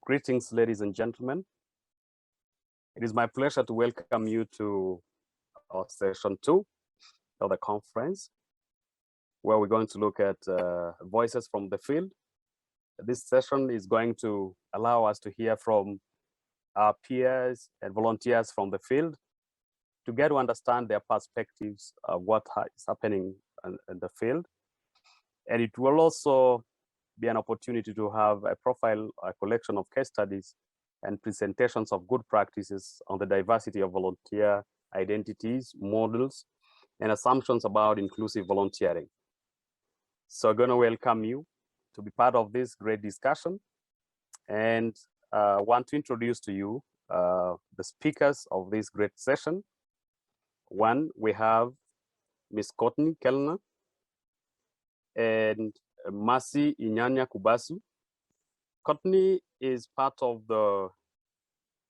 Greetings, ladies and gentlemen. It is my pleasure to welcome you to our session 2 of the conference, where we're going to look at voices from the field. This session is going to allow us to hear from our peers and volunteers from the field to get to understand their perspectives of what is happening in the field. And it will also be an opportunity to have a profile, a collection of case studies and presentations of good practices on the diversity of volunteer identities, models, and assumptions about inclusive volunteering. So I'm going to welcome you to be part of this great discussion, and want to introduce to you the speakers of this great session. One, we have Ms. Courtney Kellner and Masi Inyanya Kubasu. Courtney is part of the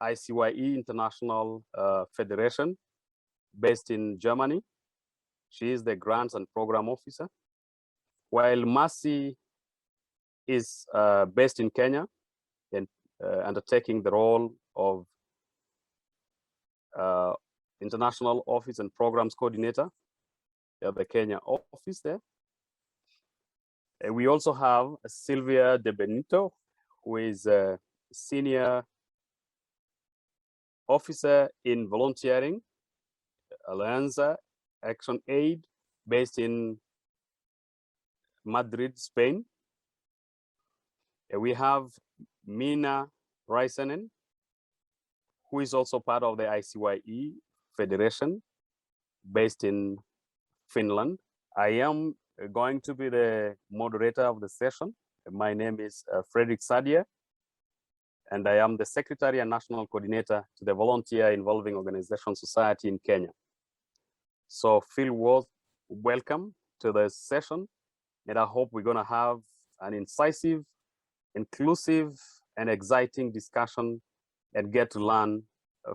ICYE International Federation based in Germany. She is the Grants and Program Officer, while Masi is based in Kenya and undertaking the role of International Office and Programs Coordinator at the Kenya office there. And we also have Silvia de Benito, who is a senior officer in volunteering, Alianza, Actionaid, based in Madrid, Spain. And we have Minna Raisanen, who is also part of the ICYE Federation, based in Finland. I am going to be the moderator of the session. My name is Frederick Sadia, and I am the Secretary and National Coordinator to the Volunteer Involving Organization Society in Kenya. So feel welcome to the session, and I hope we're going to have an incisive, inclusive, and exciting discussion and get to learn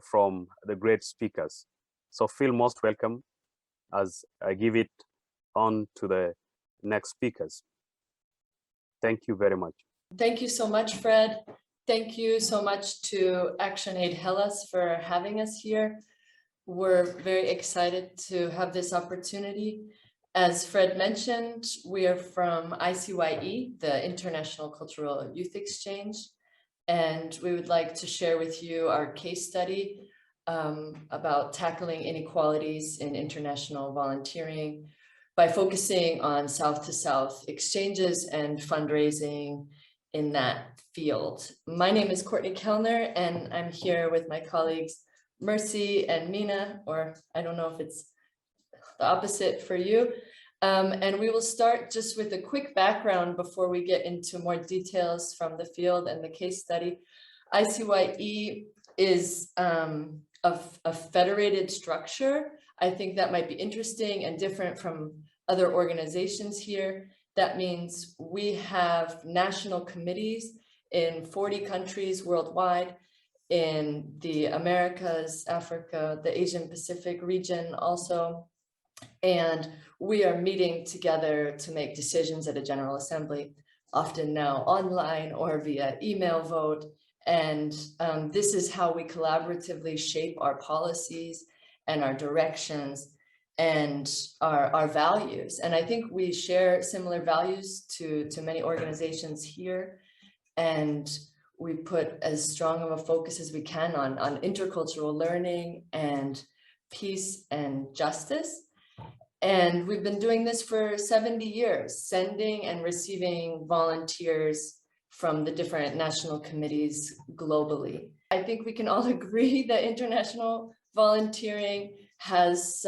from the great speakers. So feel most welcome as I give it on to the next speakers. Thank you very much. Thank you so much, Fred. Thank you so much to Actionaid Hellas for having us here. We're very excited to have this opportunity. As Fred mentioned, we are from ICYE, the International Cultural Youth Exchange, and we would like to share with you our case study about tackling inequalities in international volunteering by focusing on South-to-South exchanges and fundraising in that field. My name is Courtney Kellner, and I'm here with my colleagues Masi and Minna, or I don't know if it's the opposite for you. And we will start just with a quick background before we get into more details from the field and the case study. ICYE is a federated structure. I think that might be interesting and different from other organizations here. That means we have national committees in 40 countries worldwide, in the Americas, Africa, the Asian Pacific region also. And we are meeting together to make decisions at a General Assembly, often now online or via email vote. And this is how we collaboratively shape our policies and our directions and our values. And I think we share similar values to many organizations here. And we put as strong of a focus as we can on intercultural learning and peace and justice. And we've been doing this for 70 years, sending and receiving volunteers from the different national committees globally. I think we can all agree that international volunteering has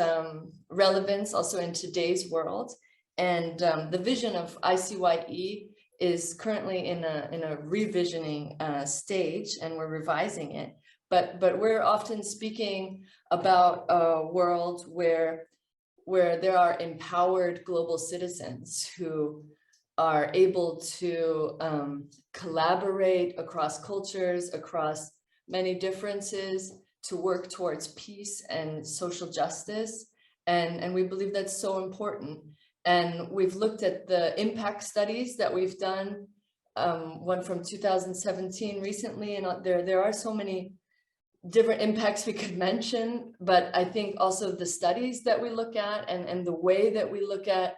relevance also in today's world. And the vision of ICYE is currently in a revisioning stage, and we're revising it. But we're often speaking about a world where there are empowered global citizens who are able to collaborate across cultures, across many differences, to work towards peace and social justice. And we believe that's so important. And we've looked at the impact studies that we've done one from 2017 recently, and there are so many different impacts we could mention, but I think also the studies that we look at and the way that we look at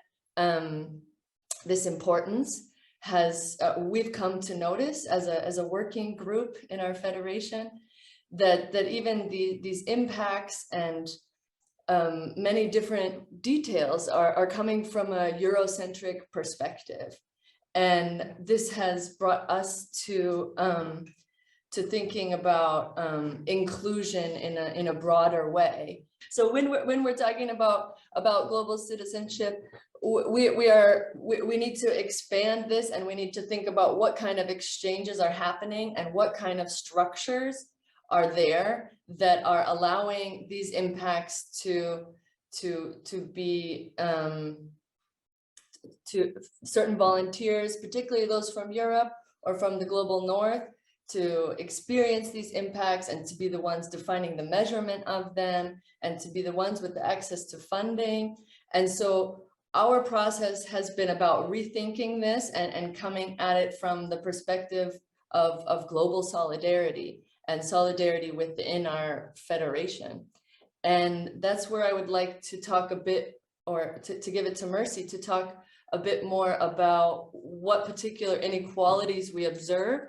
this importance has, we've come to notice as a working group in our federation, that even these impacts and many different details are coming from a Eurocentric perspective. And this has brought us to thinking about inclusion in a broader way. So when we're talking about global citizenship, we need to expand this, and we need to think about what kind of exchanges are happening and what kind of structures are there that are allowing these impacts to be to certain volunteers, particularly those from Europe or from the global north, to experience these impacts and to be the ones defining the measurement of them and to be the ones with the access to funding. And so our process has been about rethinking this and coming at it from the perspective of global solidarity and solidarity within our federation. And that's where I would like to talk a bit, or to give it to Mercy to talk a bit more about what particular inequalities we observe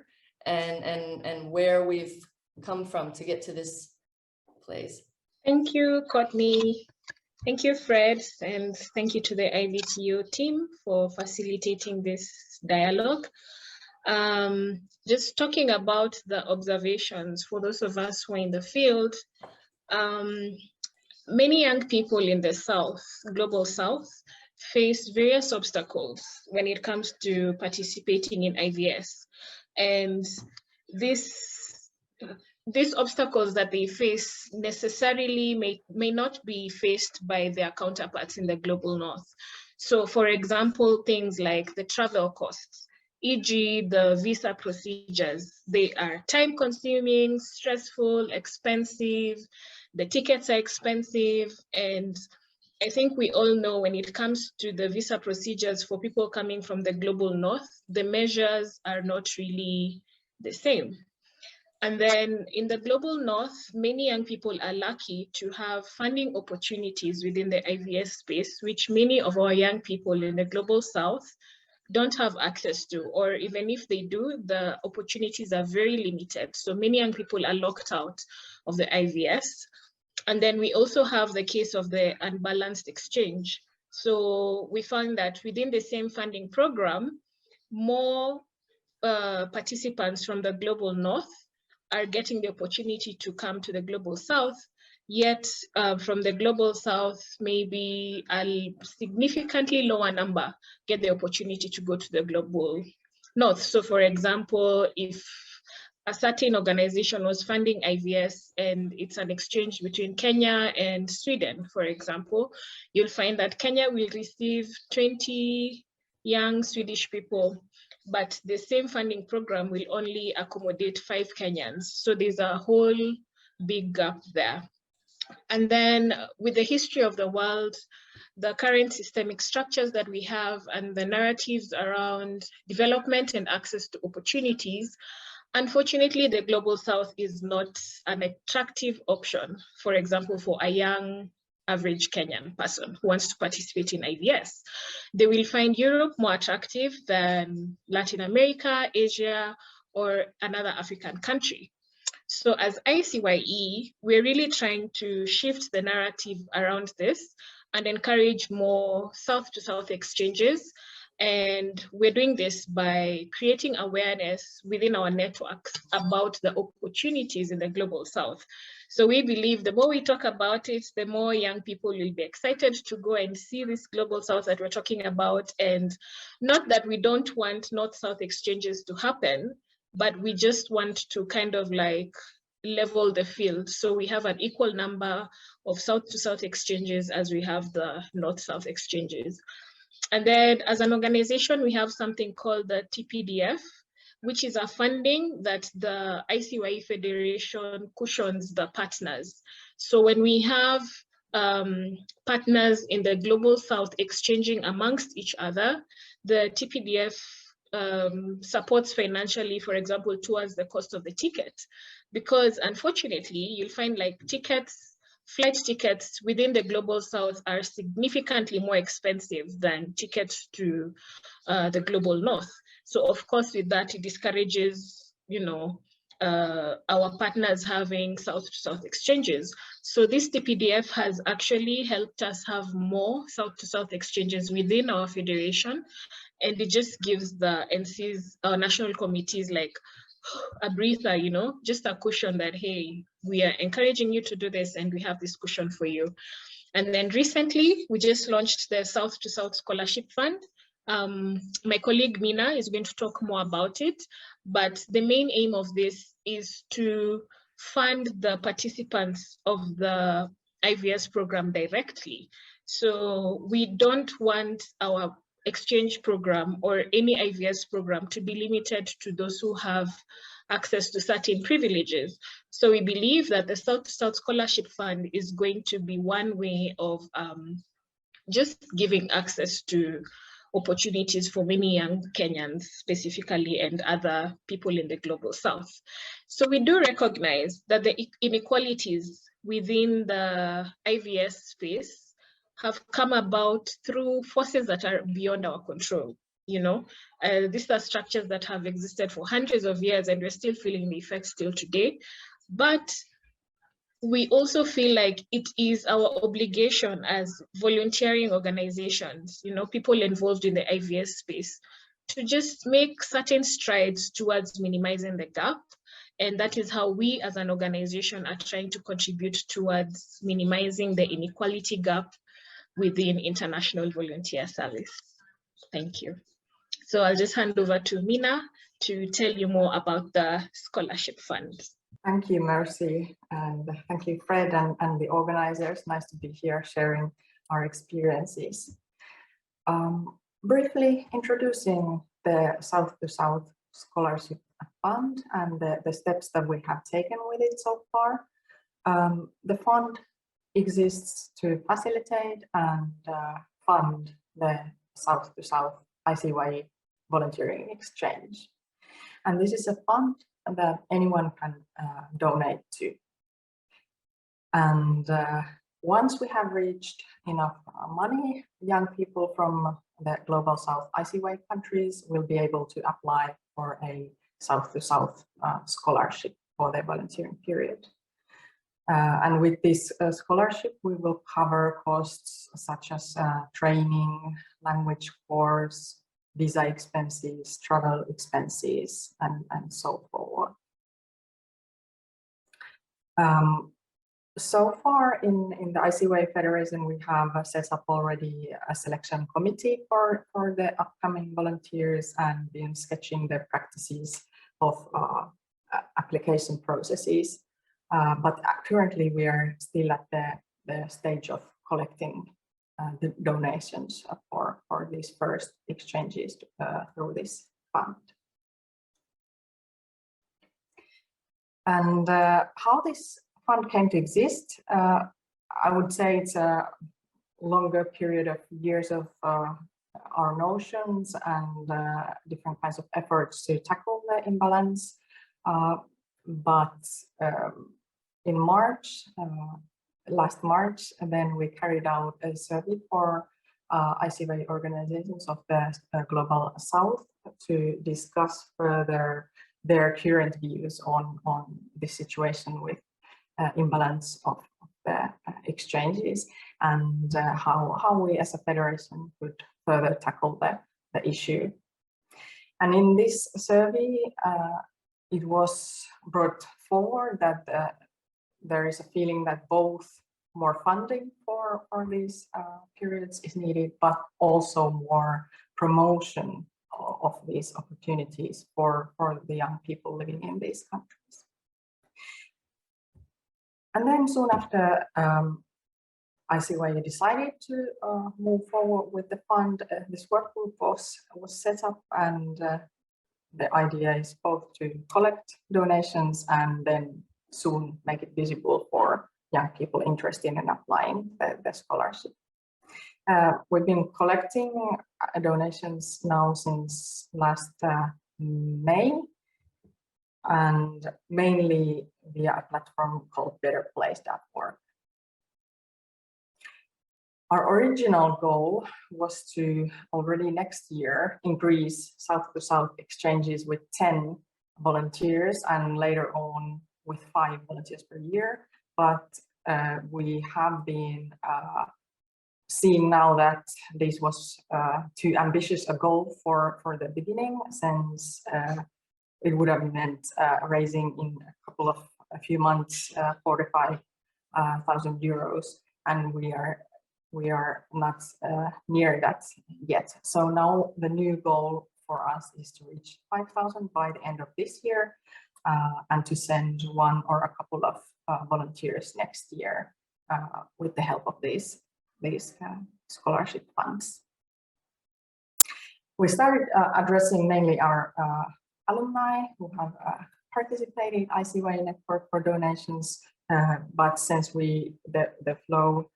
and where we've come from to get to this place. Thank you, Courtney. Thank you, Fred, and thank you to the IVCO team for facilitating this dialogue. Just talking about the observations for those of us who are in the field, many young people in the South, global South, face various obstacles when it comes to participating in IVS. And these obstacles that they face necessarily may not be faced by their counterparts in the global North. So for example, things like the travel costs, e.g. the visa procedures, they are time consuming, stressful, expensive, the tickets are expensive, and I think we all know when it comes to the visa procedures for people coming from the global North, the measures are not really the same. And then in the global North, many young people are lucky to have funding opportunities within the IVS space, which many of our young people in the global South don't have access to, or even if they do, the opportunities are very limited. So many young people are locked out of the IVS. And then we also have the case of the unbalanced exchange. So we found that within the same funding program, more participants from the global North are getting the opportunity to come to the global South, yet from the global South, maybe a significantly lower number get the opportunity to go to the global North. So for example, if a certain organization was funding IVS and it's an exchange between Kenya and Sweden, for example, you'll find that Kenya will receive 20 young Swedish people, but the same funding program will only accommodate 5 Kenyans. So there's a whole big gap there. And then with the history of the world, the current systemic structures that we have and the narratives around development and access to opportunities, unfortunately, the global South is not an attractive option, for example, for a young average Kenyan person who wants to participate in IVS. They will find Europe more attractive than Latin America, Asia, or another African country. So as ICYE, we're really trying to shift the narrative around this and encourage more South-to-South exchanges. And we're doing this by creating awareness within our networks about the opportunities in the global South. So we believe the more we talk about it, the more young people will be excited to go and see this global South that we're talking about. And not that we don't want North-South exchanges to happen, but we just want to kind of like level the field. So we have an equal number of South-to-South exchanges as we have the North-South exchanges. And then as an organization, we have something called the TPDF, which is a funding that the ICYE Federation cushions the partners. So when we have partners in the global South exchanging amongst each other, the TPDF supports financially, for example, towards the cost of the ticket, because unfortunately, you'll find like flight tickets within the global south are significantly more expensive than tickets to the global north. So of course, with that, it discourages, our partners having south-to-south exchanges. So this TPDF has actually helped us have more south-to-south exchanges within our federation, and it just gives the NCs, our national committees, like a breather, just a cushion that, hey, we are encouraging you to do this and we have this cushion for you. And then recently, we just launched the South-to-South Scholarship Fund. My colleague Mina is going to talk more about it, but the main aim of this is to fund the participants of the IVS program directly. So we don't want our exchange program or any IVS program to be limited to those who have access to certain privileges. So we believe that the South-to-South Scholarship Fund is going to be one way of just giving access to opportunities for many young Kenyans specifically and other people in the global south. So we do recognize that the inequalities within the IVS space have come about through forces that are beyond our control. These are structures that have existed for hundreds of years and we're still feeling the effects still today. But we also feel like it is our obligation as volunteering organizations, people involved in the IVS space, to just make certain strides towards minimizing the gap. And that is how we as an organization are trying to contribute towards minimizing the inequality gap within international volunteer service. Thank you. So I'll just hand over to Mina to tell you more about the scholarship fund. Thank you, Mercy, and thank you, Fred, and the organizers. Nice to be here sharing our experiences. Briefly introducing the South-to-South Scholarship Fund and the steps that we have taken with it so far. The fund exists to facilitate and fund the South-to-South ICYE volunteering exchange. And this is a fund that anyone can donate to. And once we have reached enough money, young people from the Global South ICYE countries will be able to apply for a South-to-South scholarship for their volunteering period. And with this scholarship, we will cover costs such as training, language course, visa expenses, travel expenses, and so forth. So far in the ICYE Federation, we have set up already a selection committee for the upcoming volunteers and been sketching the practices of application processes. But currently we are still at the stage of collecting the donations for these first exchanges through this fund. And how this fund came to exist, I would say it's a longer period of years of our notions and different kinds of efforts to tackle the imbalance. But in March, last March, and then we carried out a survey for ICYE organizations of the Global South to discuss further their current views on the situation with imbalance of the exchanges and how we as a federation could further tackle the issue. And in this survey, it was brought forward that there is a feeling that both more funding for these periods is needed, but also more promotion of these opportunities for the young people living in these countries. And then soon after, ICYE decided to move forward with the fund. This work group was set up, and the idea is both to collect donations and then soon make it visible for young people interested in applying the scholarship. We've been collecting donations now since last May, and mainly via a platform called betterplace.org. Our original goal was to already next year increase south-to-south exchanges with 10 volunteers and later on with 5 volunteers per year. But we have been seeing now that this was too ambitious a goal for the beginning, since it would have meant raising in a few months 45,000 euros, and we are not near that yet. So now the new goal for us is to reach 5,000 by the end of this year, and to send one or a couple of volunteers next year with the help of these scholarship funds. We started addressing mainly our alumni who have participated in ICYE network for donations, but since the flow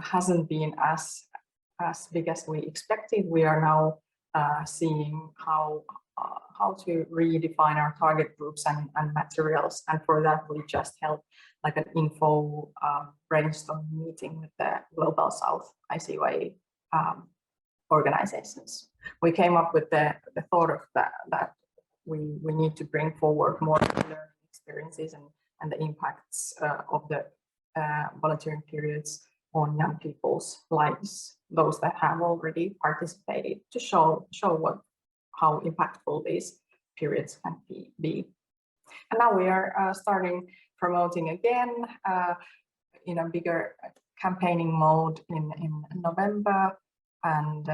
hasn't been as big as we expected, we are now seeing how to redefine our target groups and materials, and for that we just held like an info brainstorm meeting with the Global South ICYE organizations. We came up with the thought of that we need to bring forward more learning experiences and the impacts of the volunteering periods on young people's lives, those that have already participated, to show how impactful these periods can be. And now we are starting promoting again in a bigger campaigning mode in November, and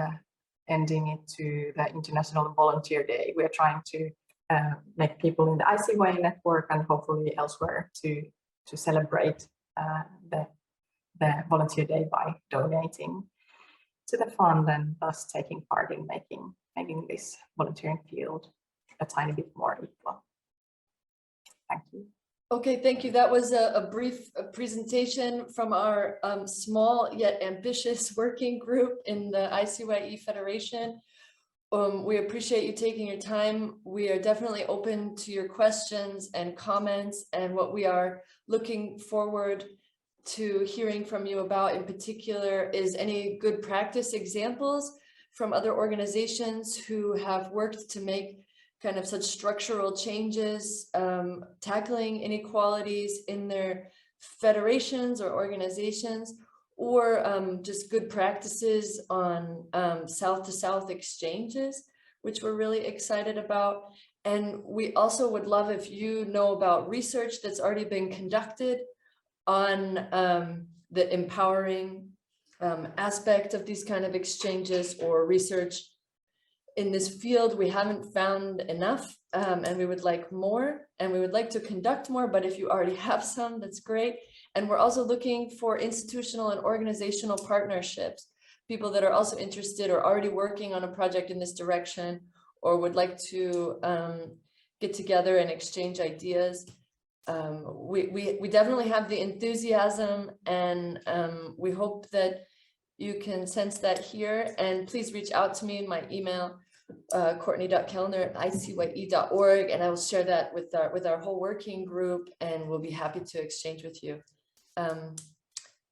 ending it to the International Volunteer Day. We are trying to make people in the ICYE network and hopefully elsewhere to celebrate the Volunteer Day by donating to the fund, and thus taking part in making this volunteering field a tiny bit more equal. Thank you. Okay, thank you. That was a brief presentation from our small yet ambitious working group in the ICYE Federation. We appreciate you taking your time. We are definitely open to your questions and comments, and what we are looking forward to hearing from you about in particular is any good practice examples from other organizations who have worked to make kind of such structural changes, tackling inequalities in their federations or organizations, or just good practices on south-to-south exchanges, which we're really excited about. And we also would love if you know about research that's already been conducted on the empowering aspect of these kind of exchanges, or research in this field. We haven't found enough, and we would like more, and we would like to conduct more, but if you already have some, that's great. And we're also looking for institutional and organizational partnerships, people that are also interested or already working on a project in this direction, or would like to get together and exchange ideas. We definitely have the enthusiasm, and we hope that you can sense that here. And please reach out to me in my email, courtney.kellner@icye.org, and I will share that with our whole working group, and we'll be happy to exchange with you.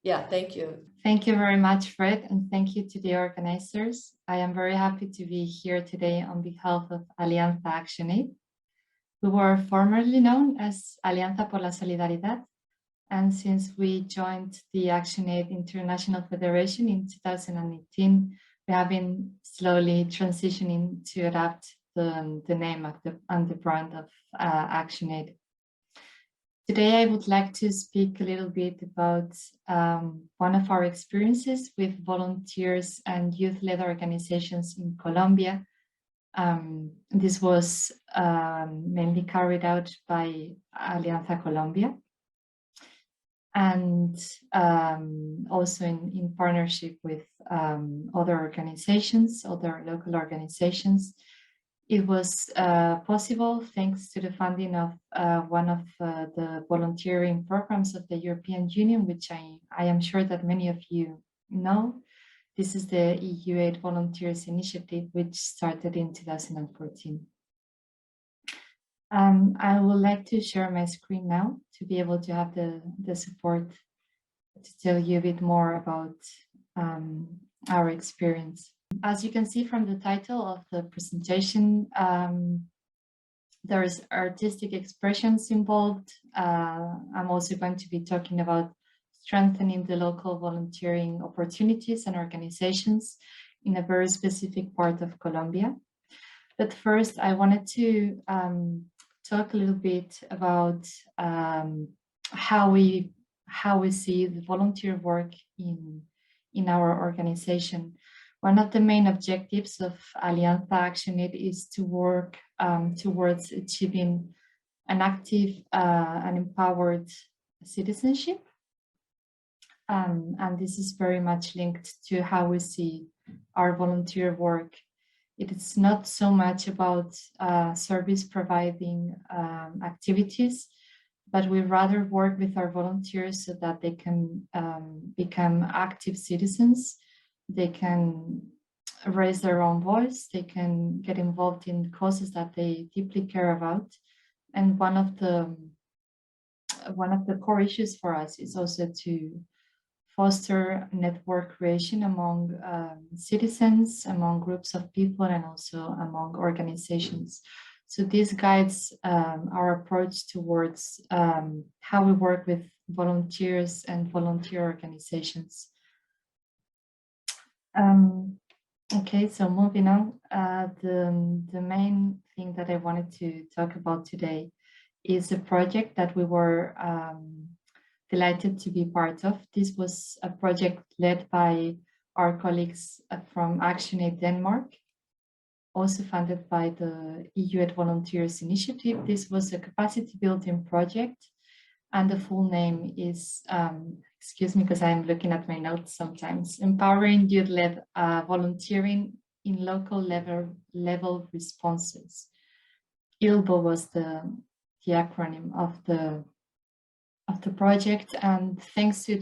Yeah, thank you. Thank you very much, Fred, and thank you to the organizers. I am very happy to be here today on behalf of Alianza Actionaid. We were formerly known as Alianza por la Solidaridad, and since we joined the Actionaid International Federation in 2018, we have been slowly transitioning to adapt the name of and the brand of Actionaid. Today, I would like to speak a little bit about one of our experiences with volunteers and youth-led organizations in Colombia. This was mainly carried out by Alianza Colombia, and also in partnership with other organizations, other local organizations. It was possible thanks to the funding of one of the volunteering programs of the European Union, which I am sure that many of you know. This is the EU8 Volunteers Initiative, which started in 2014. I would like to share my screen now to be able to have the support to tell you a bit more about our experience. As you can see from the title of the presentation, there's artistic expressions involved. I'm also going to be talking about strengthening the local volunteering opportunities and organizations in a very specific part of Colombia. But first, I wanted to talk a little bit about how we see the volunteer work in our organization. One of the main objectives of Alianza Actionaid is to work towards achieving an active and empowered citizenship. And this is very much linked to how we see our volunteer work. It is not so much about service providing activities, but we rather work with our volunteers so that they can become active citizens. They can raise their own voice. They can get involved in causes that they deeply care about. And one of the core issues for us is also to foster network creation among citizens, among groups of people, and also among organizations. So this guides our approach towards how we work with volunteers and volunteer organizations. Okay, so moving on, the main thing that I wanted to talk about today is a project that we were delighted to be part of. This was a project led by our colleagues from Actionaid Denmark, also funded by the EU8 Volunteers Initiative. This was a capacity building project, and the full name is, excuse me, because I'm looking at my notes sometimes, Empowering Youth-Led Volunteering in Local Level Responses. ILVO was the acronym of the project, and thanks to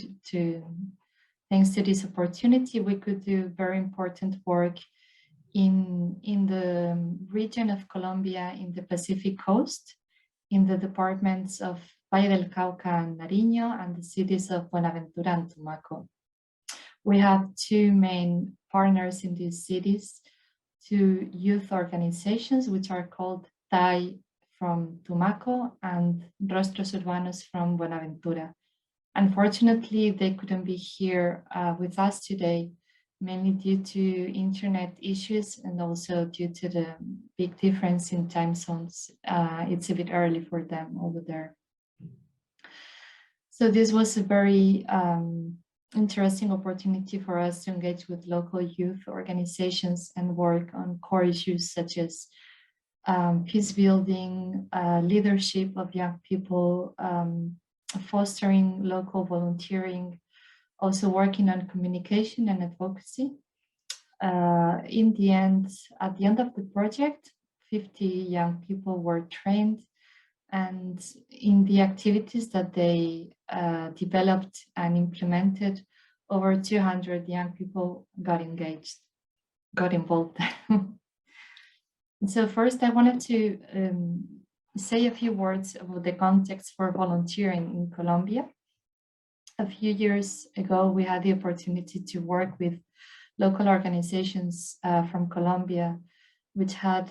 this opportunity, we could do very important work in the region of Colombia, in the Pacific coast, in the departments of Valle del Cauca and Nariño, and the cities of Buenaventura and Tumaco. We have two main partners in these cities, two youth organizations, which are called TAI from Tumaco and Rostros Urbanos from Buenaventura. Unfortunately, they couldn't be here with us today, mainly due to internet issues and also due to the big difference in time zones. It's a bit early for them over there. So this was a very interesting opportunity for us to engage with local youth organizations and work on core issues such as peace building, leadership of young people, fostering local volunteering, also working on communication and advocacy. In the end, at the end of the project, 50 young people were trained, and in the activities that they developed and implemented, over 200 young people got involved. So first, I wanted to say a few words about the context for volunteering in Colombia. A few years ago, we had the opportunity to work with local organizations from Colombia, which had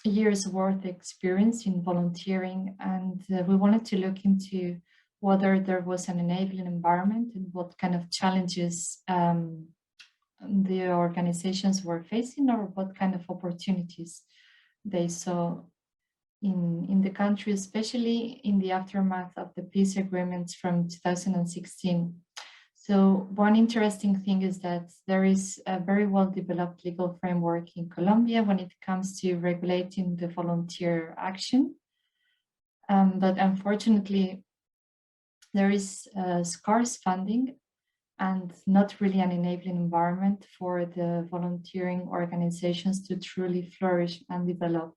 years worth experience in volunteering, and we wanted to look into whether there was an enabling environment and what kind of challenges the organizations were facing, or what kind of opportunities they saw in the country, especially in the aftermath of the peace agreements from 2016. So one interesting thing is that there is a very well-developed legal framework in Colombia when it comes to regulating the volunteer action. But unfortunately, there is scarce funding and not really an enabling environment for the volunteering organizations to truly flourish and develop.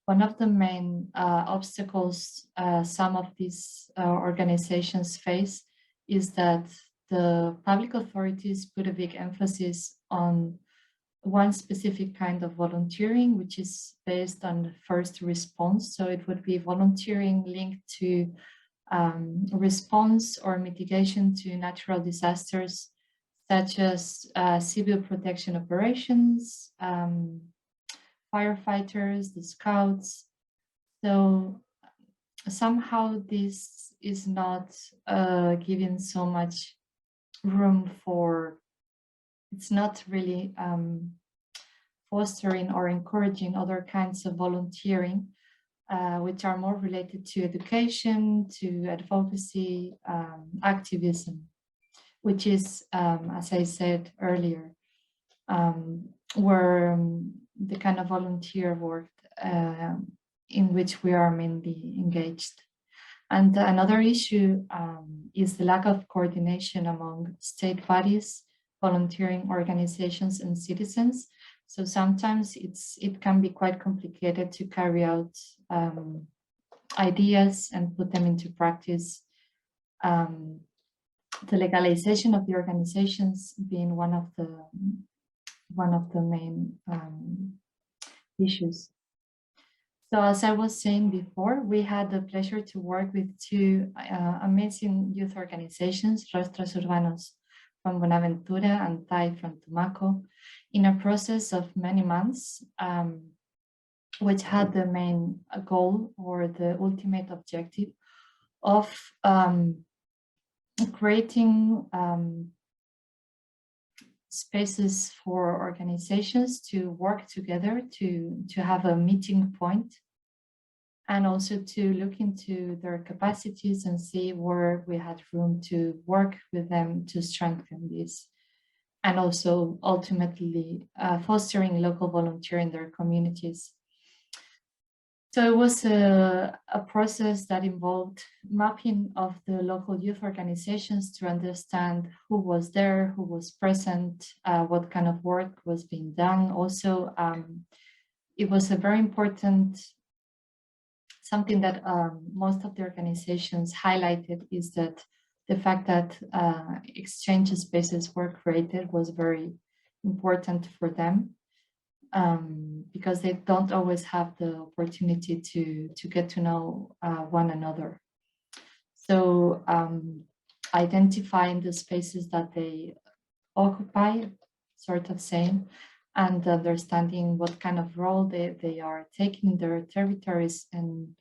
One of the main obstacles some of these organizations face is that the public authorities put a big emphasis on one specific kind of volunteering, which is based on first response. So it would be volunteering linked to response or mitigation to natural disasters, such as civil protection operations, firefighters, the scouts. So somehow this is not given so much room for, it's not really fostering or encouraging other kinds of volunteering, which are more related to education, to advocacy, activism, which is, as I said earlier, where the kind of volunteer work in which we are mainly engaged. And another issue is the lack of coordination among state bodies, volunteering organizations, and citizens. So sometimes it can be quite complicated to carry out ideas and put them into practice. The legalization of the organizations being one of the main issues. So as I was saying before, we had the pleasure to work with two amazing youth organizations, Rostros Urbanos from Buenaventura and TAI from Tumaco, in a process of many months, which had the main goal or the ultimate objective of creating spaces for organizations to work together, to have a meeting point, and also to look into their capacities and see where we had room to work with them to strengthen this, and also ultimately fostering local volunteer in their communities. So it was a process that involved mapping of the local youth organizations to understand who was there, who was present, what kind of work was being done. Also, it was a very important, something that most of the organizations highlighted is that the fact that exchange spaces were created was very important for them. Because they don't always have the opportunity to get to know one another. So identifying the spaces that they occupy, sort of saying, and understanding what kind of role they are taking in their territories and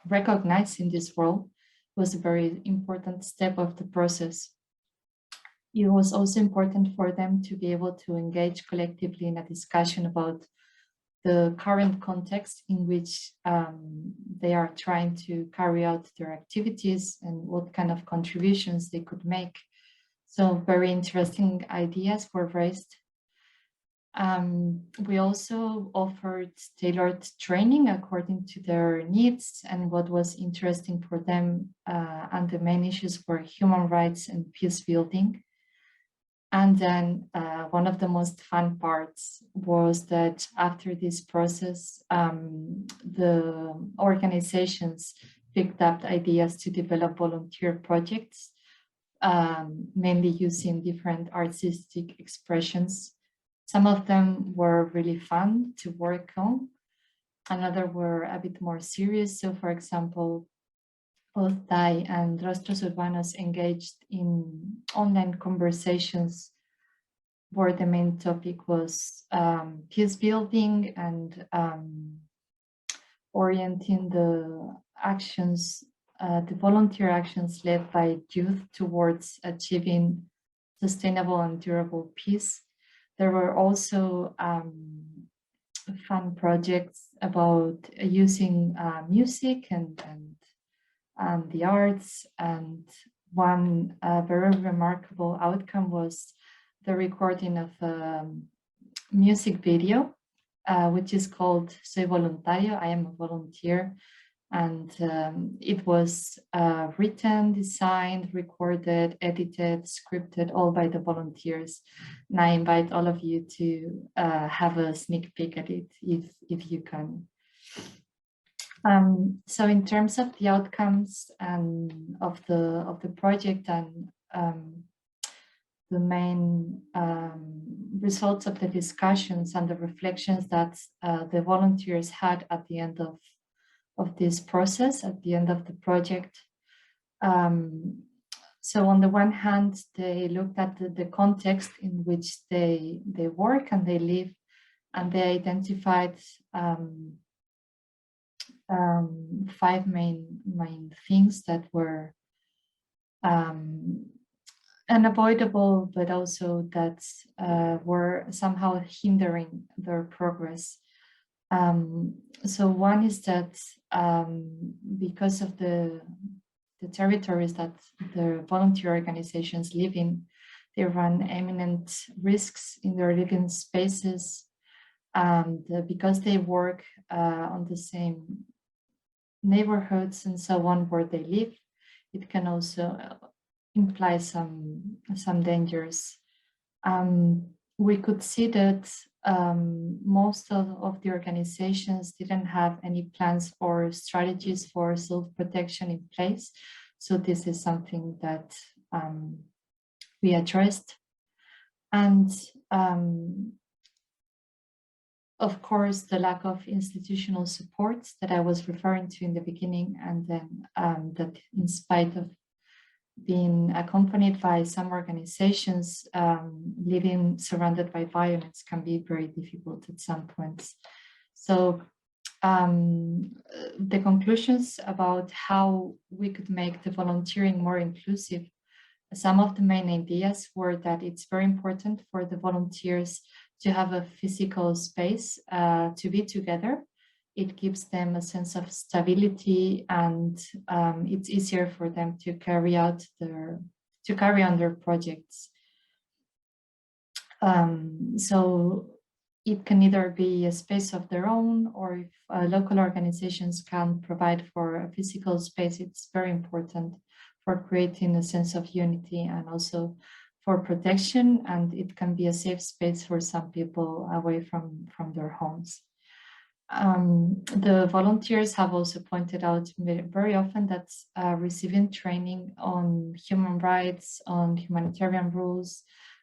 recognizing this role was a very important step of the process. It was also important for them to be able to engage collectively in a discussion about the current context in which they are trying to carry out their activities and what kind of contributions they could make. So very interesting ideas were raised. We also offered tailored training according to their needs and what was interesting for them, and the main issues were human rights and peace building. And then one of the most fun parts was that after this process, the organizations picked up ideas to develop volunteer projects, mainly using different artistic expressions. Some of them were really fun to work on, another were a bit more serious. So for example, both TAI and Rostros Urbanos engaged in online conversations where the main topic was peace building and orienting the actions, the volunteer actions led by youth towards achieving sustainable and durable peace. There were also fun projects about using music and the arts, and one very remarkable outcome was the recording of a music video, which is called Soy Voluntario, I am a volunteer, and it was written, designed, recorded, edited, scripted, all by the volunteers. And I invite all of you to have a sneak peek at it if you can. So in terms of the outcomes and of the project and the main results of the discussions and the reflections that the volunteers had at the end of this process, at the end of the project. So on the one hand, they looked at the context in which they work and they live, and they identified 5 main things that were unavoidable, but also that were somehow hindering their progress. So one is that because of the territories that the volunteer organizations live in, they run eminent risks in their living spaces, and because they work on the same neighborhoods and so on where they live, it can also imply some dangers. We could see that most of the organizations didn't have any plans or strategies for self-protection in place. So this is something that we addressed. And of course, the lack of institutional support that I was referring to in the beginning, and then that in spite of being accompanied by some organizations, living surrounded by violence can be very difficult at some points. So the conclusions about how we could make the volunteering more inclusive, some of the main ideas were that it's very important for the volunteers to have a physical space to be together. It gives them a sense of stability, and it's easier for them to carry on their projects. So it can either be a space of their own, or if local organizations can provide for a physical space, it's very important for creating a sense of unity and also for protection, and it can be a safe space for some people away from their homes. The volunteers have also pointed out very often that receiving training on human rights, on humanitarian rules,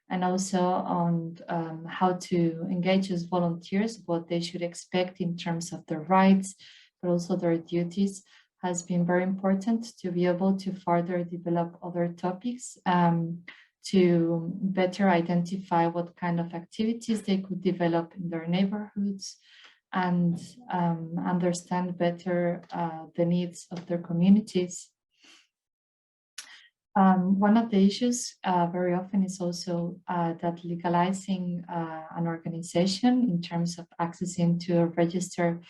and also on how to engage as volunteers, what they should expect in terms of their rights, but also their duties, has been very important to be able to further develop other topics, to better identify what kind of activities they could develop in their neighborhoods, and understand better the needs of their communities. One of the issues very often is also that legalizing an organization in terms of accessing to a register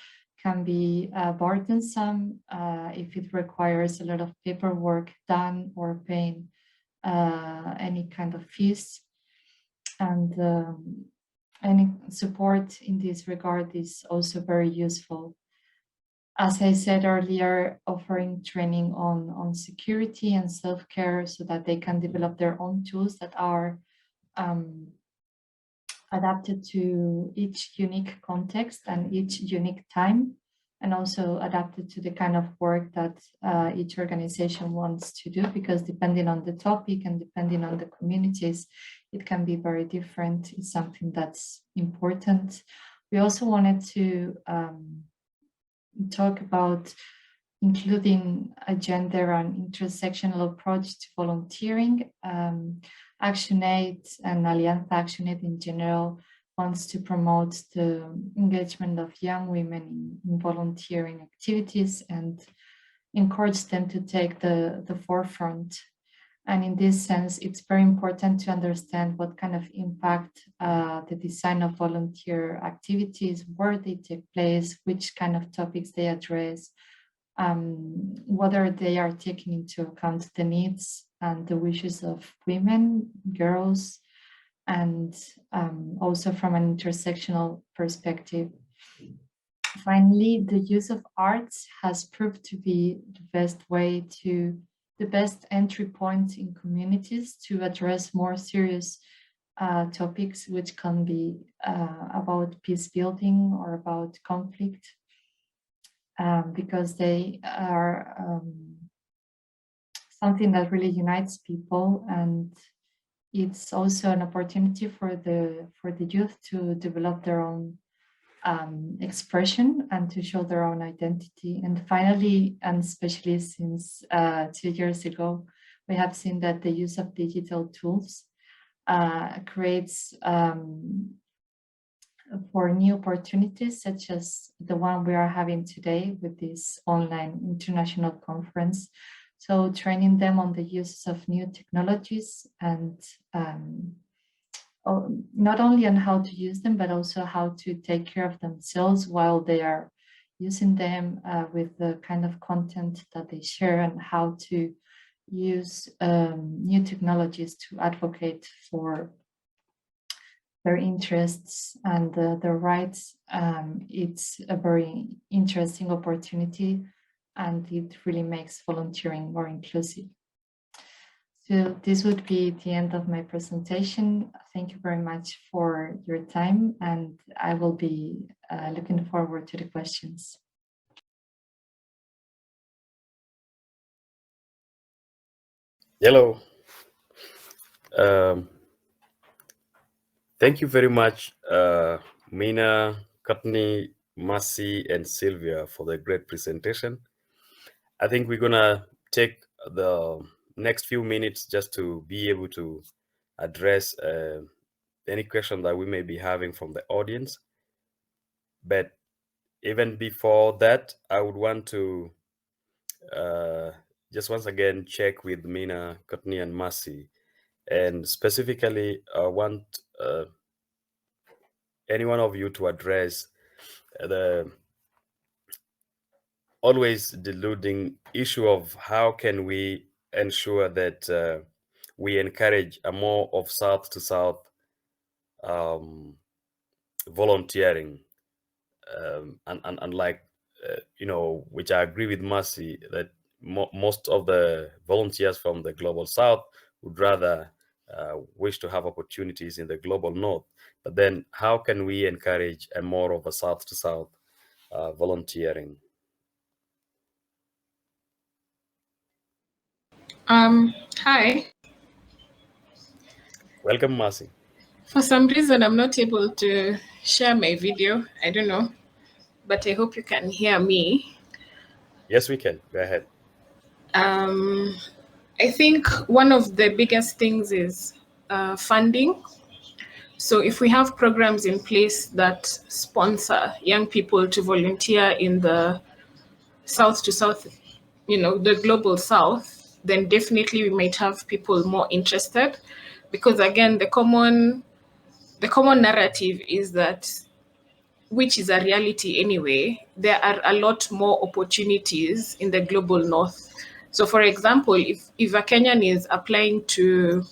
can be burdensome if it requires a lot of paperwork done or paying any kind of fees. And any support in this regard is also very useful. As I said earlier, offering training on security and self-care so that they can develop their own tools that are adapted to each unique context and each unique time, and also adapted to the kind of work that each organization wants to do, because depending on the topic and depending on the communities, it can be very different. It's something that's important. We also wanted to talk about including a gender and intersectional approach to volunteering. Actionaid and Alianza Actionaid in general wants to promote the engagement of young women in volunteering activities and encourage them to take the forefront. And in this sense, it's very important to understand what kind of impact the design of volunteer activities, where they take place, which kind of topics they address, whether they are taking into account the needs and the wishes of women, girls, and also from an intersectional perspective. Finally, the use of arts has proved to be the best entry point in communities to address more serious topics, which can be about peace building or about conflict, because they are something that really unites people, and it's also an opportunity for the youth to develop their own expression and to show their own identity. And finally, and especially since 2 years ago, we have seen that the use of digital tools creates for new opportunities, such as the one we are having today with this online international conference. So training them on the use of new technologies and not only on how to use them, but also how to take care of themselves while they are using them with the kind of content that they share, and how to use new technologies to advocate for their interests and their rights. It's a very interesting opportunity, and it really makes volunteering more inclusive. So this would be the end of my presentation. Thank you very much for your time, and I will be looking forward to the questions. Hello. Thank you very much, Mina, Courtney, Masi, and Silvia for the great presentation. I think we're gonna take the next few minutes just to be able to address any question that we may be having from the audience. But even before that, I would want to just once again check with Mina, Courtney, and Masi. And specifically, I want any one of you to address the always deluding issue of how can we ensure that we encourage a more of South to South volunteering, and like which I agree with Masi, that most of the volunteers from the global South would rather wish to have opportunities in the global North. But then how can we encourage a more of a South to South volunteering? Hi. Welcome, Masi. For some reason, I'm not able to share my video. I don't know, but I hope you can hear me. Yes, we can. Go ahead. I think one of the biggest things is funding. So if we have programs in place that sponsor young people to volunteer in the South to South, the global South, then definitely we might have people more interested, because again, the common narrative is that, which is a reality anyway, there are a lot more opportunities in the global North. So for example, if a Kenyan is applying to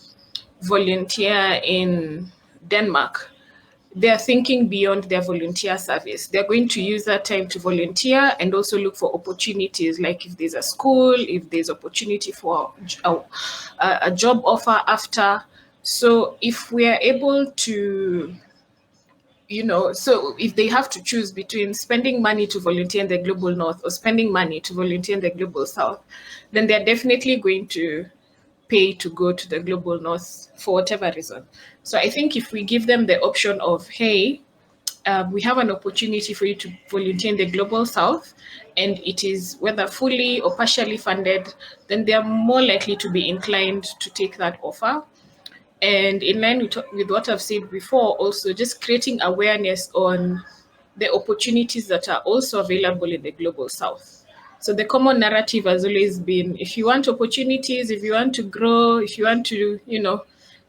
volunteer in Denmark, they're thinking beyond their volunteer service. They're going to use that time to volunteer and also look for opportunities, like if there's a school, if there's opportunity for a job offer after. So if we are able to, so if they have to choose between spending money to volunteer in the global North or spending money to volunteer in the global South, then they're definitely going to pay to go to the global North for whatever reason. So I think if we give them the option of, hey, we have an opportunity for you to volunteer in the global South, and it is whether fully or partially funded, then they are more likely to be inclined to take that offer. And in line with what I've said before, also just creating awareness on the opportunities that are also available in the global South. So the common narrative has always been, if you want opportunities, if you want to grow, if you want to,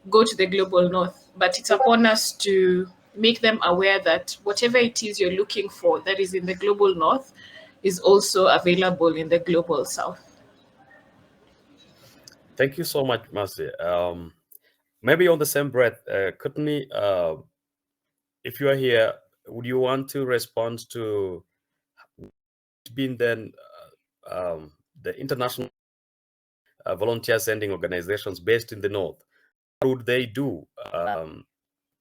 go to the global North. But it's upon us to make them aware that whatever it is you're looking for that is in the global North is also available in the global South. Thank you so much, Masi. Maybe on the same breath, Courtney, if you are here, would you want to respond to being then the international volunteer sending organizations based in the North? What would they do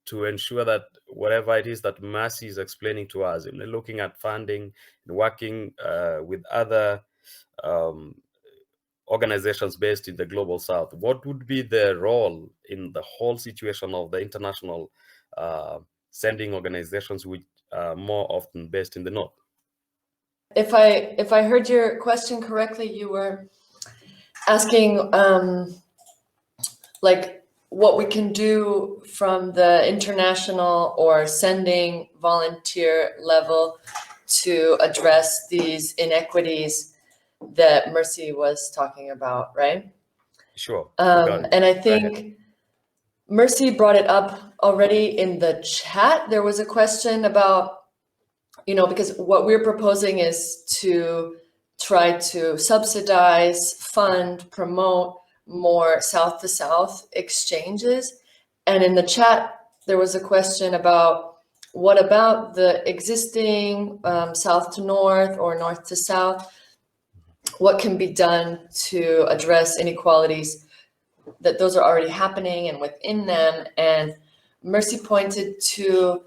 to ensure that whatever it is that Masi is explaining to us, looking at funding and working with other organizations based in the global south, what would be their role in the whole situation of the international sending organizations which are more often based in the north? If I heard your question correctly, you were asking like what we can do from the international or sending volunteer level to address these inequities that Mercy was talking about, right? Sure. And I think Mercy brought it up already in the chat. There was a question about, because what we're proposing is to try to subsidize, fund, promote more south-to-south exchanges. And in the chat, there was a question about what about the existing south to north or north to south? What can be done to address inequalities that those are already happening and within them? And Mercy pointed to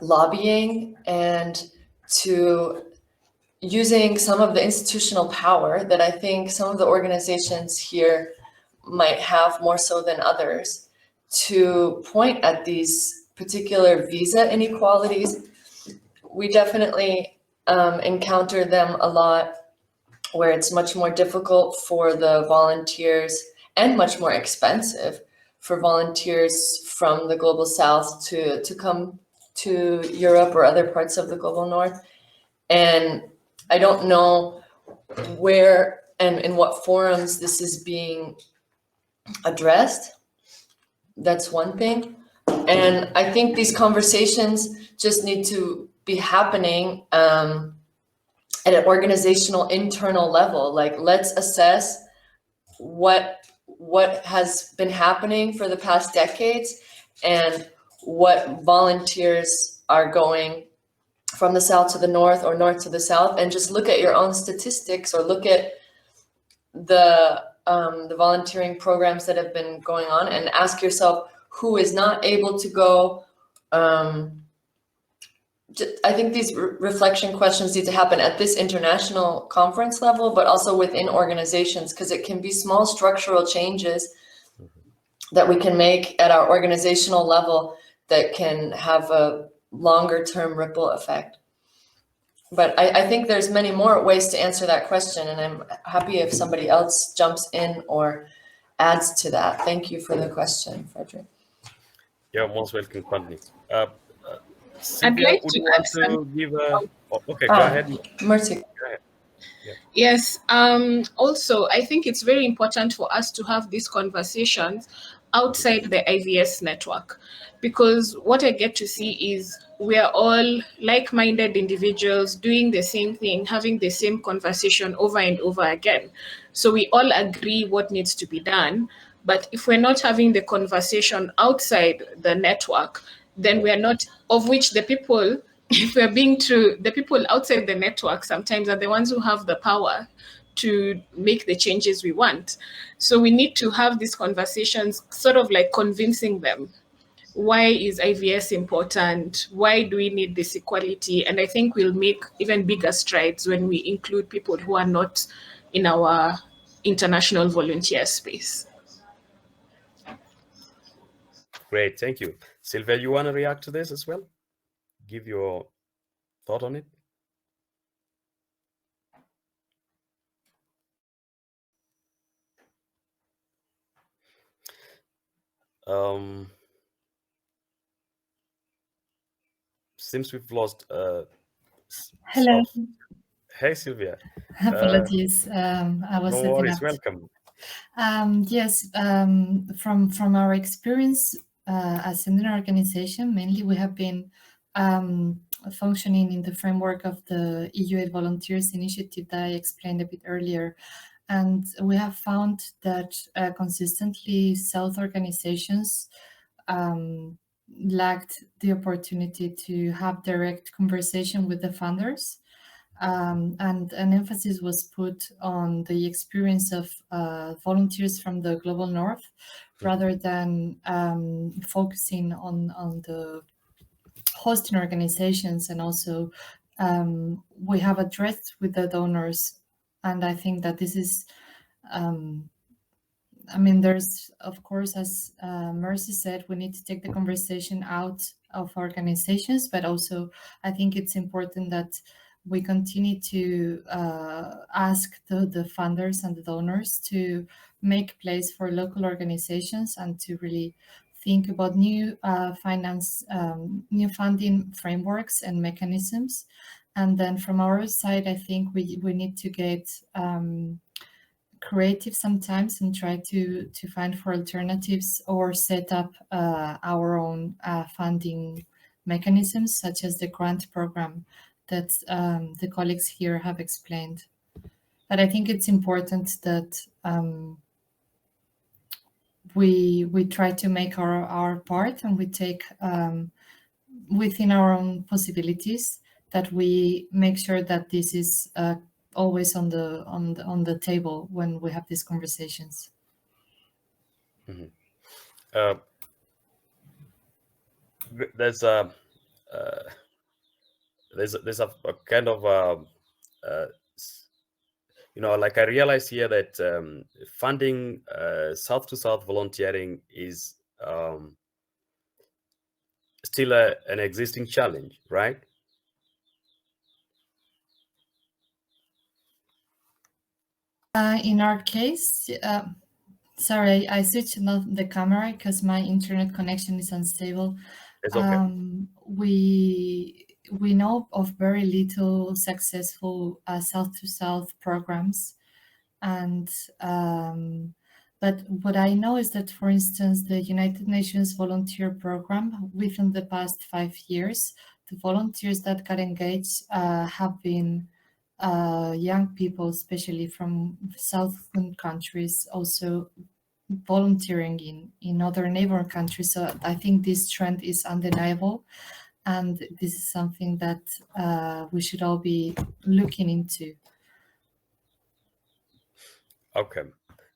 lobbying and to using some of the institutional power that I think some of the organizations here might have more so than others to point at these particular visa inequalities. We definitely encounter them a lot, where it's much more difficult for the volunteers and much more expensive for volunteers from the global south to come to Europe or other parts of the global north. And I don't know where and in what forums this is being addressed. That's one thing. And I think these conversations just need to be happening at an organizational internal level. Like, let's assess what has been happening for the past decades and what volunteers are going from the south to the north or north to the south, and just look at your own statistics or look at the volunteering programs that have been going on and ask yourself who is not able to go. I think these reflection questions need to happen at this international conference level, but also within organizations, because it can be small structural changes that we can make at our organizational level that can have a longer term ripple effect. But I think there's many more ways to answer that question, and I'm happy if somebody else jumps in or adds to that. Thank you for the question, Frederick. Yeah, most welcome, Courtney. I'd like to add something. Give a... Okay, go ahead. Mercy. Go ahead. Yeah. Yes. Also, I think it's very important for us to have these conversations outside the IVS network, because what I get to see is we are all like-minded individuals doing the same thing, having the same conversation over and over again. So we all agree what needs to be done. But if we're not having the conversation outside the network, then we are not, of which the people, if we're being true, the people outside the network sometimes are the ones who have the power to make the changes we want. So we need to have these conversations, sort of like convincing them. Why is IVS important? Why do we need this equality? And I think we'll make even bigger strides when we include people who are not in our international volunteer space. Great, thank you. Silvia, you want to react to this as well? Give your thought on it. Seems we've lost. Hello. Hey, Silvia. Apologies. I was. No worries. Welcome. Yes. From our experience as an organization, mainly we have been functioning in the framework of the EU Volunteers Initiative that I explained a bit earlier. And we have found that consistently South organizations lacked the opportunity to have direct conversation with the funders. And an emphasis was put on the experience of volunteers from the global north, rather than focusing on the hosting organizations. And also we have addressed with the donors And I think that this is, I mean, there's, of course, as Mercy said, we need to take the conversation out of organizations, but also I think it's important that we continue to ask the funders and the donors to make place for local organizations and to really think about new new funding frameworks and mechanisms. And then from our side, I think we need to get creative sometimes and try to find for alternatives or set up our own funding mechanisms, such as the grant program that the colleagues here have explained. But I think it's important that we try to make our part, and we take within our own possibilities, that we make sure that this is always on the table when we have these conversations. Mm-hmm. There's a kind of you know, like I realize here that funding South to South volunteering is still an existing challenge, right? In our case, sorry, I switched off the camera because my internet connection is unstable. It's okay. We know of very little successful South to South programs, and but what I know is that, for instance, the United Nations Volunteer Program, within the past 5 years, the volunteers that got engaged have been young people, especially from southern countries, also volunteering in other neighbor countries. So I think this trend is undeniable, and this is something that we should all be looking into. Okay,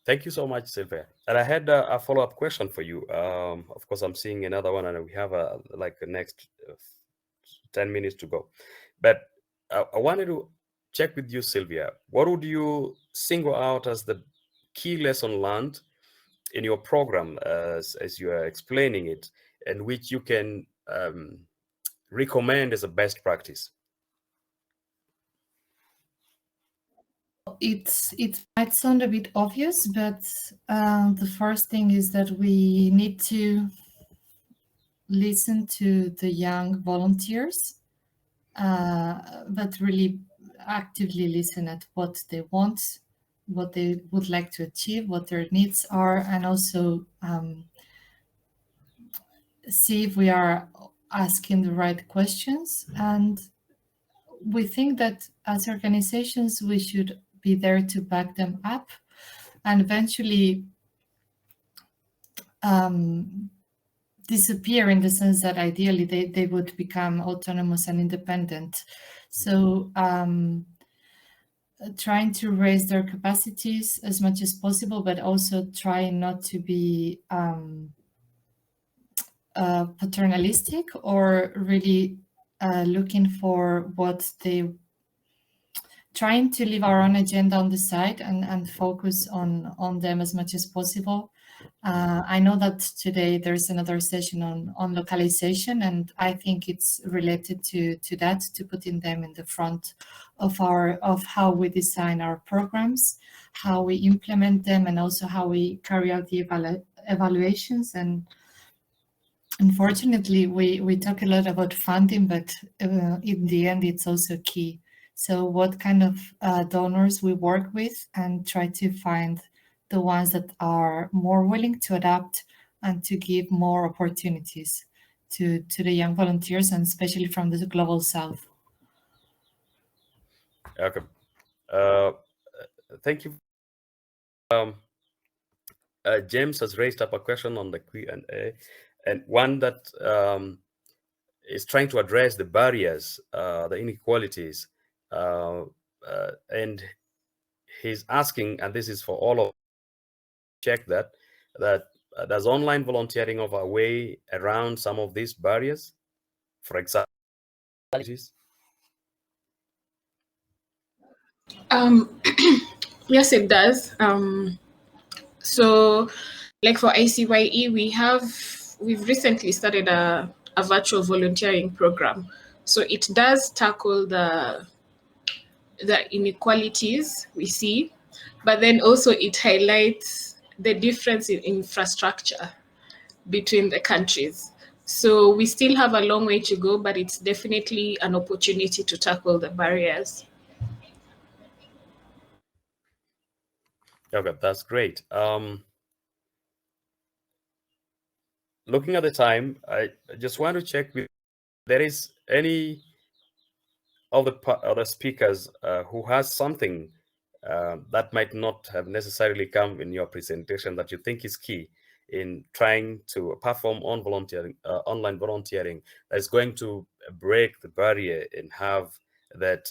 thank you so much, Silvia. And I had a follow-up question for you. Of course, I'm seeing another one, and we have like the next 10 minutes to go. But I wanted to check with you, Silvia. What would you single out as the key lesson learned in your program as you are explaining it, and which you can recommend as a best practice? It might sound a bit obvious, but the first thing is that we need to listen to the young volunteers, but really actively listen at what they want, what they would like to achieve, what their needs are, and also see if we are asking the right questions. And we think that as organizations, we should be there to back them up, and eventually disappear, in the sense that ideally they would become autonomous and independent. So trying to raise their capacities as much as possible, but also trying not to be paternalistic, or really looking for what they, trying to leave our own agenda on the side and focus on them as much as possible. I know that today there's another session on localization, and I think it's related to that, to putting them in the front of how we design our programs, how we implement them, and also how we carry out the evaluations. And unfortunately, we talk a lot about funding, but in the end, it's also key. So what kind of donors we work with, and try to find the ones that are more willing to adapt and to give more opportunities to the young volunteers, and especially from the Global South. Okay, thank you. James has raised up a question on the Q&A, and one that is trying to address the barriers, the inequalities, and he's asking, and this is for all of, check that does online volunteering offer a way around some of these barriers? For example, Yes, it does. So, like for ICYE, we've recently started a virtual volunteering program. So it does tackle the inequalities we see, but then also it highlights the difference in infrastructure between the countries. So we still have a long way to go, but it's definitely an opportunity to tackle the barriers. Okay, that's great. Looking at the time, I just want to check if there is any of the other speakers who has something that might not have necessarily come in your presentation that you think is key in trying to perform online volunteering that is going to break the barrier and have that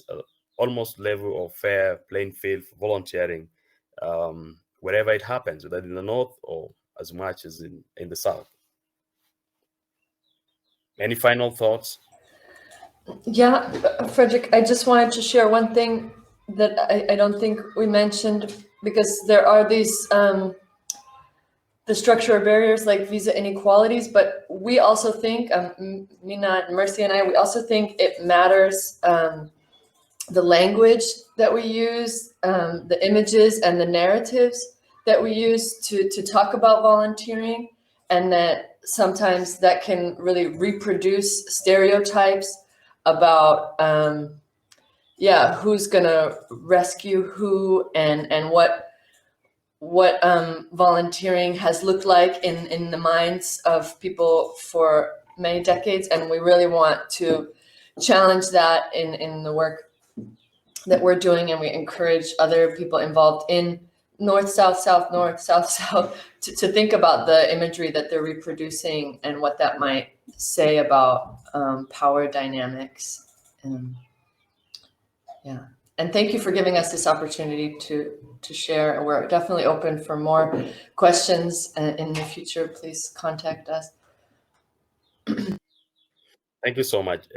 almost level of fair playing field for volunteering wherever it happens, whether in the north or as much as in the south. Any final thoughts? Yeah, Frederick, I just wanted to share one thing that I don't think we mentioned, because there are these the structural barriers like visa inequalities, but we also think, Mina, Mercy, and I, we also think it matters the language that we use, the images and the narratives that we use to talk about volunteering, and that sometimes that can really reproduce stereotypes about yeah, who's gonna rescue who, and what volunteering has looked like in the minds of people for many decades. And we really want to challenge that in the work that we're doing, and we encourage other people involved in north, south, south, north, south, south to think about the imagery that they're reproducing and what that might say about power dynamics. Yeah, and thank you for giving us this opportunity to share. We're definitely open for more questions in the future. Please contact us. Thank you so much.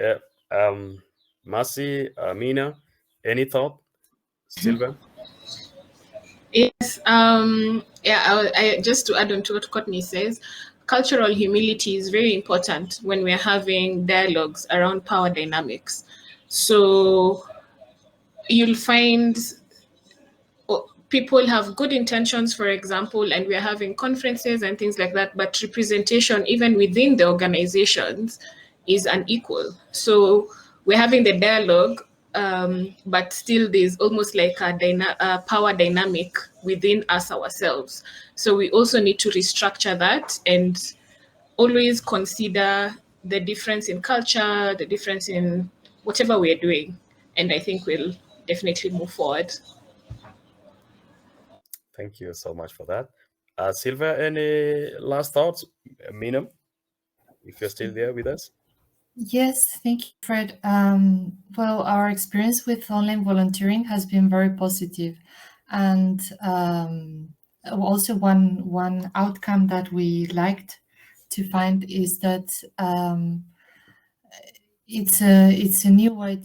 Masi, Mina, any thought? Silvia? Yes, yeah, just to add on to what Courtney says, cultural humility is very important when we're having dialogues around power dynamics. So you'll find people have good intentions, for example, and we're having conferences and things like that, but representation, even within the organizations, is unequal. So we're having the dialogue, but still there's almost like a power dynamic within us ourselves. So we also need to restructure that and always consider the difference in culture, the difference in whatever we're doing. And I think we'll definitely move forward. Thank you so much for that. Silvia, any last thoughts? Mina, if you're still there with us? Yes, thank you, Fred. Well, our experience with online volunteering has been very positive, and also one outcome that we liked to find is that it's a new way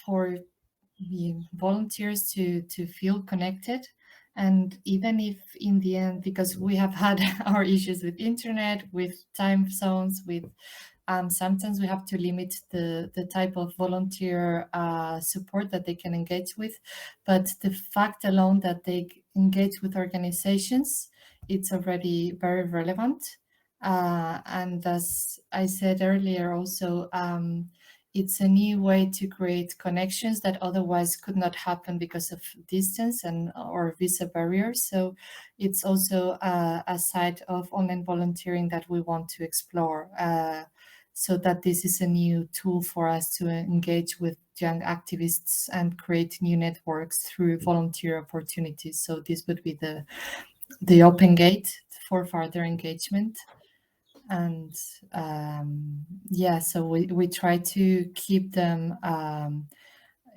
for the volunteers to feel connected. And even if in the end, because we have had our issues with internet, with time zones, with sometimes we have to limit the type of volunteer support that they can engage with. But the fact alone that they engage with organizations, it's already very relevant. And as I said earlier, also, it's a new way to create connections that otherwise could not happen because of distance or visa barriers. So it's also a side of online volunteering that we want to explore, so that this is a new tool for us to engage with young activists and create new networks through volunteer opportunities. So this would be the open gate for further engagement. And yeah, so we try to keep them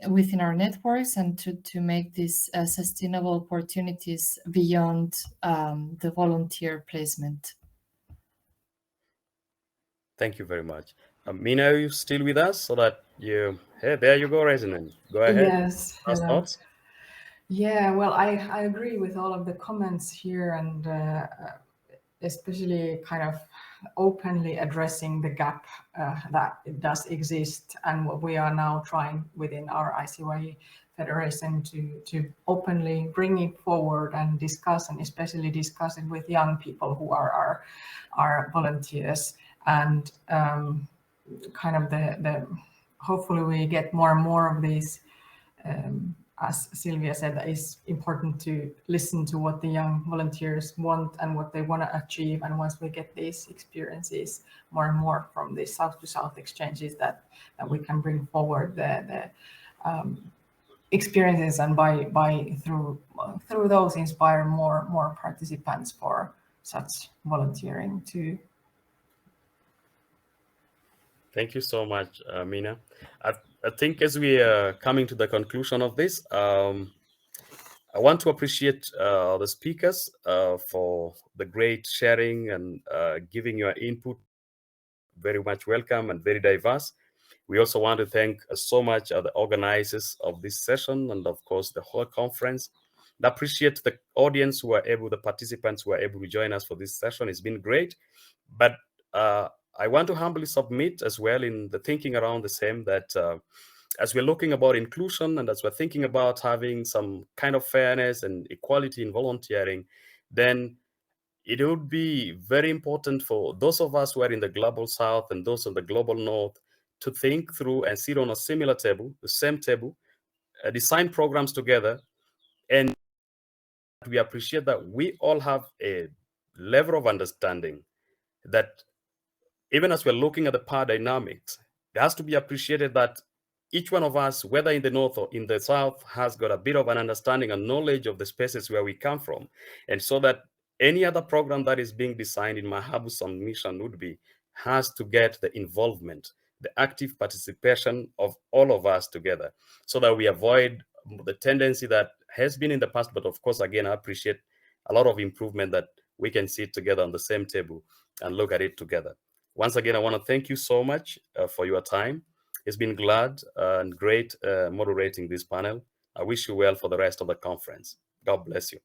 within our networks and to make these sustainable opportunities beyond the volunteer placement. Thank you very much. Mina, are you still with us so that Hey, there you go, Resident. Go ahead. Yes, Last hello. thoughts? Yeah, well, I agree with all of the comments here, and especially kind of openly addressing the gap that it does exist, and what we are now trying within our ICYE Federation to openly bring it forward and discuss, and especially discuss it with young people who are our volunteers, and kind of the hopefully we get more and more of these. As Silvia said, that it's important to listen to what the young volunteers want and what they want to achieve. And once we get these experiences more and more from the South to South exchanges, that we can bring forward the experiences, and by through those inspire more participants for such volunteering too. Thank you so much, Mina. I think as we are coming to the conclusion of this, I want to appreciate the speakers for the great sharing and giving your input. Very much welcome and very diverse. We also want to thank so much the organizers of this session, and of course the whole conference. I appreciate the audience who are able, the participants who are able to join us for this session. It's been great. But I want to humbly submit as well in the thinking around the same that as we're looking about inclusion and as we're thinking about having some kind of fairness and equality in volunteering, then it would be very important for those of us who are in the global South and those in the global North to think through and sit on a similar table, the same table, design programs together. And we appreciate that we all have a level of understanding that even as we're looking at the power dynamics, it has to be appreciated that each one of us, whether in the North or in the South, has got a bit of an understanding and knowledge of the spaces where we come from. And so that any other program that is being designed in Mahabu submission would be, has to get the involvement, the active participation of all of us together, so that we avoid the tendency that has been in the past. But of course, again, I appreciate a lot of improvement that we can sit together on the same table and look at it together. Once again, I want to thank you so much for your time. It's been glad and great moderating this panel. I wish you well for the rest of the conference. God bless you.